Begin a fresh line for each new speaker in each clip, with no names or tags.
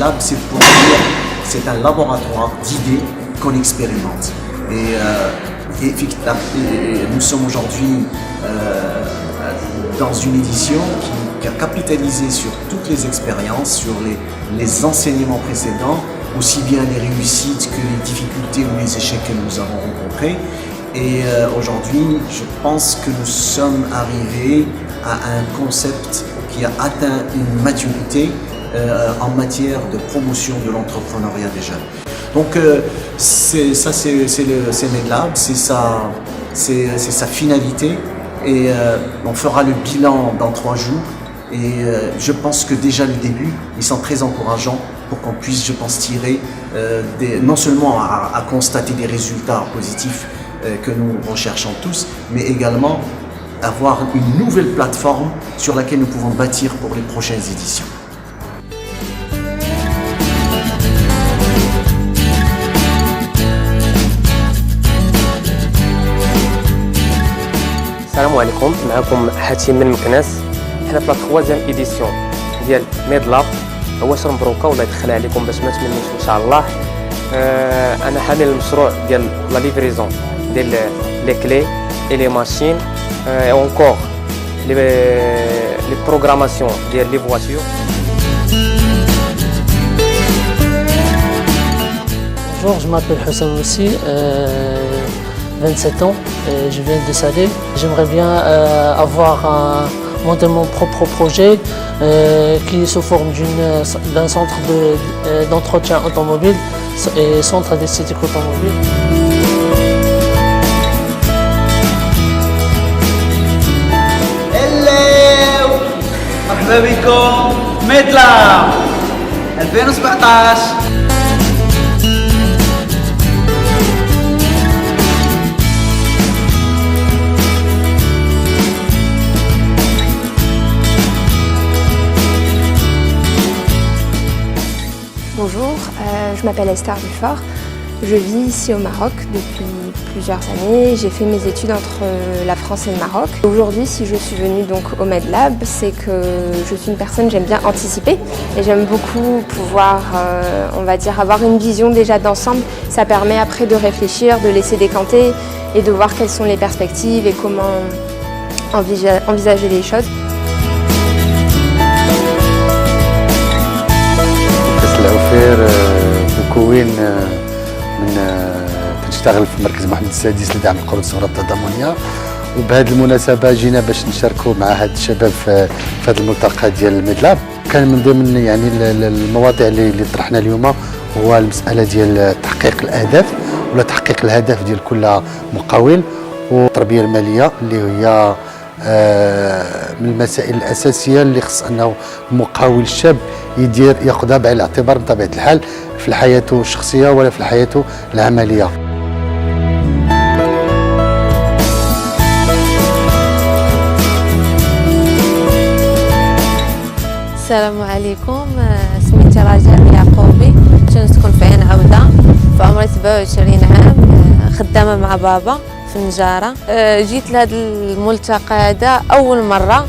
Lab, c'est pour dire, c'est un laboratoire d'idées qu'on expérimente. Et nous sommes aujourd'hui dans une édition qui a capitalisé sur toutes les expériences, sur les enseignements précédents, aussi bien les réussites que les difficultés ou les échecs que nous avons rencontrés. Et aujourd'hui, je pense que nous sommes arrivés à un concept qui a atteint une maturité en matière de promotion de l'entrepreneuriat des jeunes. Donc c'est Medlab, c'est sa finalité, et on fera le bilan dans 3 jours, et je pense que déjà le début, ils sont très encourageants pour qu'on puisse, je pense, tirer non seulement à constater des résultats positifs que nous recherchons tous, mais également avoir une nouvelle plateforme sur laquelle nous pouvons bâtir pour les prochaines éditions.
السلام عليكم، معكم حاتم من مكناس. حنا في لا 3 ايديسيون ديال ميدلاب. واش مبروكه والله يدخلها عليكم باش ما تمنيش ان شاء الله. انا حامل المشروع ديال لا ليفريزون ديال لي كلي اي لي ماشين اونكور لي بروغراماسيون ديال لي فواتور.
Bonjour, je m'appelle Houssam aussi, 27 ans, je viens de Salé. J'aimerais bien monter mon propre projet qui est sous forme d'un centre d'entretien automobile et centre d'esthétique automobile.
Hello! مرحبا بكم ميدلاب 2017.
Bonjour, je m'appelle Esther Dufort. Je vis ici au Maroc depuis plusieurs années. J'ai fait mes études entre la France et le Maroc. Aujourd'hui, si je suis venue donc au Medlab, c'est que je suis une personne, j'aime bien anticiper et j'aime beaucoup pouvoir, on va dire, avoir une vision déjà d'ensemble. Ça permet après de réfléchir, de laisser décanter et de voir quelles sont les perspectives et comment envisager les choses.
العوفير مكون تنشتغل في مركز محمد السادس لدعم القروض الصغرى التضامنيه، وبهذه المناسبه جينا باش نشاركوا مع هاد الشباب في هذا الملتقى ديال الميدلاب. كان من ضمن يعني المواضيع اللي طرحنا اليوم هو المساله ديال تحقيق الاهداف ولا تحقيق الهدف ديال كل مقاول، والتربيه الماليه اللي هي من المسائل الاساسيه اللي خص انه المقاول الشاب ياخذها بعين الاعتبار بطبيعه الحال في حياته الشخصيه ولا في حياته العمليه.
السلام عليكم، سميتي رجاء يعقوبي، تنسكن في عين عودة، في عمري 27 عام، خدامة مع بابا في النجارة. جيت لهذا الملتقى هذا أول مرة،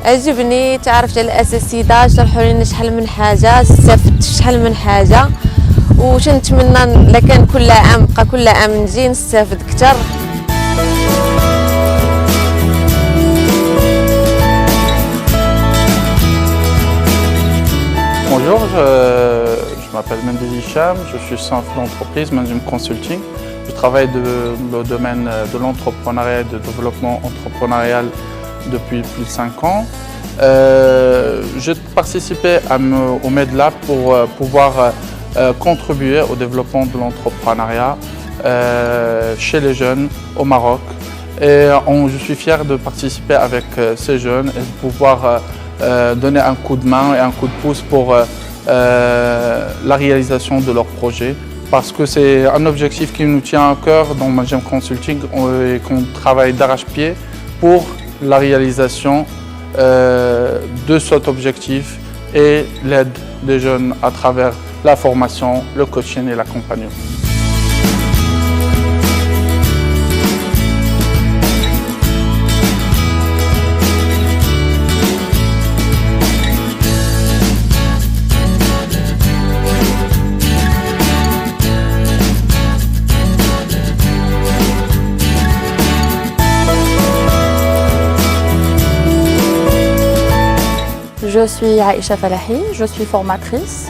عجبني، تعرفت على الأساتذة، شرحوا لنا شحال من حاجة، استفدت شحال من حاجة، وتنتمنى لكان كل عام بقى كل عام نجي نستافد أكثر.
Bonjour, je m'appelle Mendes Hicham, je suis chef d'entreprise, management consulting. Je travaille dans le domaine de l'entrepreneuriat et du développement entrepreneurial depuis plus de 5 ans. J'ai participé au Medlab pour pouvoir contribuer au développement de l'entrepreneuriat chez les jeunes au Maroc. Et je suis fier de participer avec ces jeunes et de pouvoir donner un coup de main et un coup de pouce pour la réalisation de leurs projets. Parce que c'est un objectif qui nous tient à cœur dans Manjem Consulting et qu'on travaille d'arrache-pied pour la réalisation de cet objectif et l'aide des jeunes à travers la formation, le coaching et l'accompagnement.
Je suis Aïcha Falahi, je suis formatrice.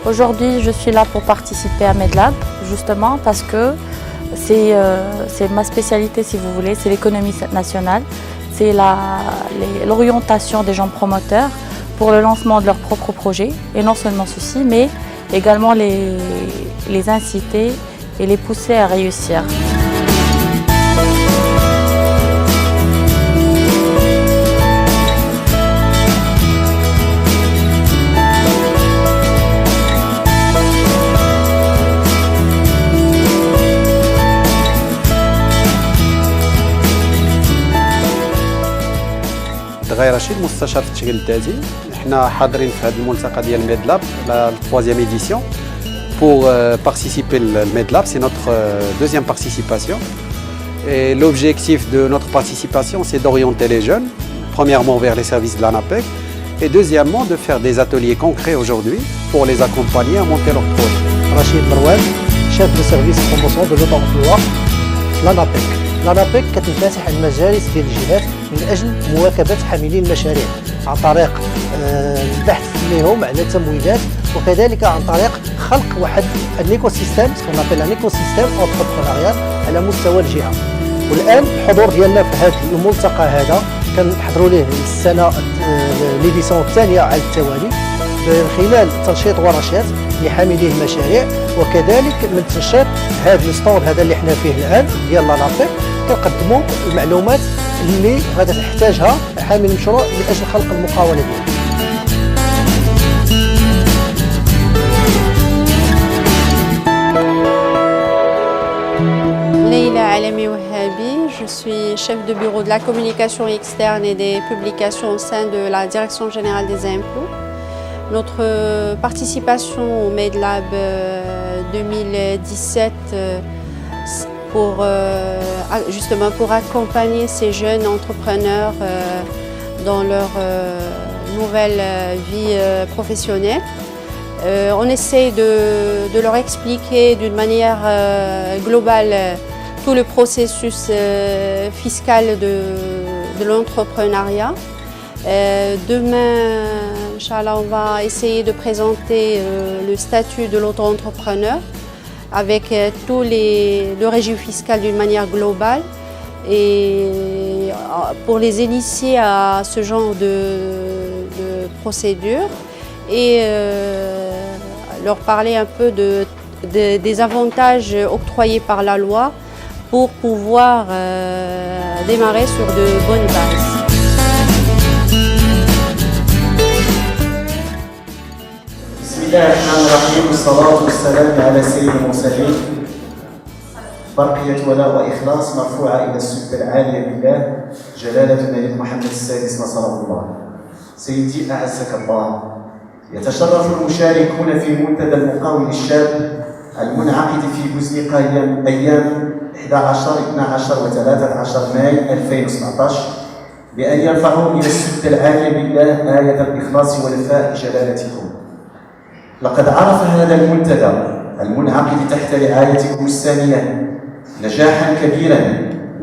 Aujourd'hui, je suis là pour participer à Medlab, justement parce que c'est ma spécialité, si vous voulez, c'est l'économie nationale. C'est l'orientation des gens promoteurs pour le lancement de leurs propres projets. Et non seulement ceci, mais également les inciter et les pousser à réussir.
غير رشيد مستشار في التشغيل الذاتي. احنا حاضرين في هذا الملتقى ديال ميدلاب لا 3e édition pour participer au Medlab, c'est notre deuxième participation. Et l'objectif de notre participation, c'est d'orienter les jeunes, premièrement vers les services de l'ANAPEC, et deuxièmement de faire des ateliers concrets aujourd'hui pour les accompagner à monter leur projet.
Rachid Marouane, chef de service de promotion de l'auto-emploi, l'ANAPEC. l'ANAPEC كتنفتح المجالس ديال الجهات من اجل مواكبه حاملي المشاريع عن طريق البحث لهم على تمويلات وكذلك عن طريق خلق واحد النيكو سيستيم سكون ابل النيكو سيستيم اونتربرونيال على مستوى الجهه. والان الحضور ديالنا في هذا الملتقى هذا كنحضروا ليه السنه ليديسيون الثانيه على التوالي من خلال تنشيط ورشات لحاملي المشاريع وكذلك من تنشيط هذا الستوند هذا اللي حنا فيه الان ديال لانابيك كنقدموا المعلومات اللي غادي تحتاجها حامل المشروع لاجل خلق المقاوله ديالو.
Leïla Alami Wahabi, je suis chef de bureau de la communication externe et des publications au sein de la Direction générale des impôts. Notre participation au Medlab 2017 justement pour accompagner ces jeunes entrepreneurs dans leur nouvelle vie professionnelle. On essaie de leur expliquer d'une manière globale tout le processus fiscal de l'entrepreneuriat. Demain, Inch'Allah, on va essayer de présenter le statut de l'auto-entrepreneur avec le régime fiscal d'une manière globale et pour les initier à ce genre de procédure et leur parler un peu des avantages octroyés par la loi pour pouvoir démarrer sur de bonnes bases.
بسم الله الرحمن الرحيم والصلاة والسلام على سيد المرسلين. برقية ولاء وإخلاص مرفوعة إلى السلطة العالية بالله جلالة الملك محمد السادس نصره الله. سيدي أعزك الله. يتشرف المشاركون في منتدى المقاول الشاب المنعقد في بوزنيقة أيام 11 12 و13 ماي 2017 بأن يرفعوا إلى السلطة العالية بالله آية الإخلاص والوفاء جلالتكم. لقد عرف هذا المنتدى المنعقد تحت رعايتكم السامية نجاحا كبيرا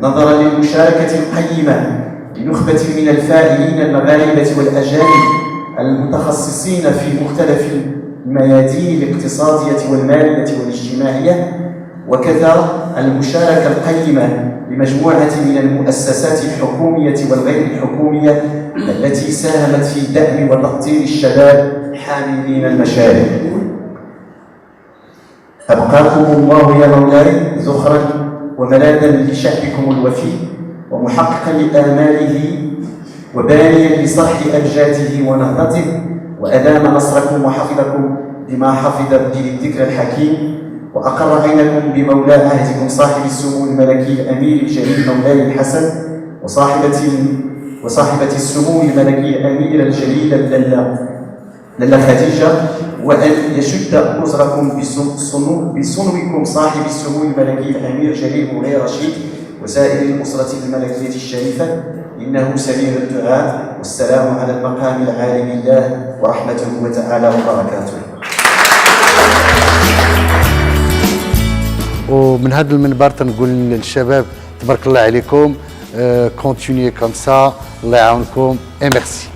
نظرا للمشاركة القيمة لنخبة من الفاعلين المغاربة والأجانب المتخصصين في مختلف الميادين الاقتصادية والمالية والاجتماعية وكذا المشاركة القيمة لمجموعة من المؤسسات الحكومية والغير الحكومية التي ساهمت في دعم وتقدير الشباب حاملين المشاريع. أبقاكم الله يا مولاي ذخرا وملاذا لشعبكم الوفي ومحققا لآماله وبانيا لصرح أمجاده ونهضته وأدام نصركم وحفظكم بما حفظ الذكر الحكيم، وأقر عينكم بمولى عهدكم صاحب السمو الملكي الأمير الجليل مولاي الحسن وصاحبة السمو الملكي الأمير الجليل للا خديجة، وأن يشد أزركم بصنوكم صاحب السمو الملكي الأمير جليل مولاي رشيد وسائر الأسرة الملكية الشريفة، إنه سميع الدعاء. والسلام على المقام العالي لله ورحمته تعالى وبركاته.
ومن هذا المنبر تنقول للشباب تبارك الله عليكم، كونتينيي كوم سا، الله يعاونكم، اي ميرسي.